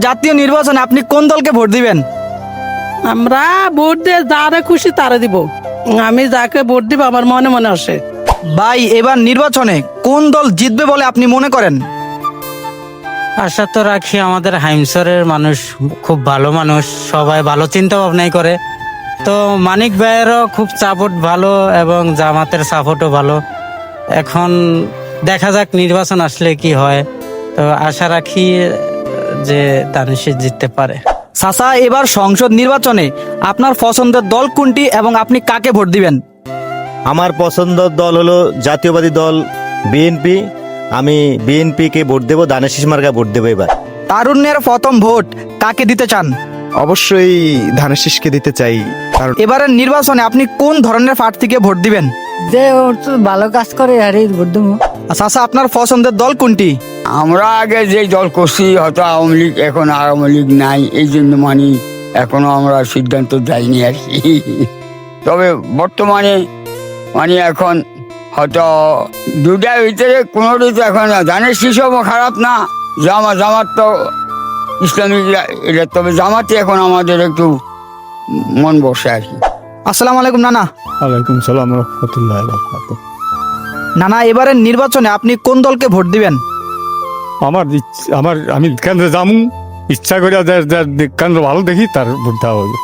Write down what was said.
জাতীয় নির্বাচনে আপনি কোন দলকে ভোট দিবেন? আমরা ভোট দিয়ে যারা খুশি তারা দিব। আমি যাকে ভোট দিব আমার মনে মনে আসে। ভাই, এবার নির্বাচনে কোন দল জিতবে বলে আপনি মনে করেন? আশা তো রাখি আমাদের হাইমসরের মানুষ খুব ভালো মানুষ, সবাই ভালো চিন্তা ভাবনাই করে। তো মানিক ভাইয়েরও খুব সাপোর্ট ভালো এবং জামাতের সাপোর্টও ভালো। এখন দেখা যাক নির্বাচন আসলে কি হয়। তো আশা রাখি যে দানিশ জিততে পারে। চাচা, এবার সংসদ নির্বাচনে আপনার পছন্দের দল কোনটি এবং আপনি কাকে ভোট দিবেন? আমার পছন্দের দল হলো জাতীয়বাদী দল বিএনপি। আমি বিএনপি কে ভোট দেবো, দানেশ মার্কা ভোট দেবো এবার। তারুণ্যের প্রথম ভোট কাকে দিতে চান? অবশ্যই ধানের শীষকে দিতে চাই, কারণ এবারের নির্বাচনে আপনি কোন ধরনের প্রার্থীকে ভোট দিবেন? যে ওর তো ভালো কাজ করে আরে ভোট দেবো। চাচা, আপনার পছন্দের দল কোনটি? আমরা আগে যে দল করছি হয়তো আওয়ামী লীগ, এখন আওয়ামী লীগ নাই, এই জন্য এখনো আমরা সিদ্ধান্ত যাইনি আর কি। তবে বর্তমানে এখন হয়তো দুটার ভিতরে কোনোটি তো এখন ধানের শীষও খারাপ না, জামাত তো ইসলামিক এটা, তবে জামাতে এখন আমাদের একটু মন বসে আর কি। আসসালামু আলাইকুম নানা। ওয়ালাইকুম সালাম রহমতুল্লাহ বারাকাতুহু। নানা, এবারের নির্বাচনে আপনি কোন দলকে ভোট দিবেন? আমি কেন্দ্রে যামু, ইচ্ছা করে কেন্দ্র ভালো দেখি তার ভোট দেওয়া হবে।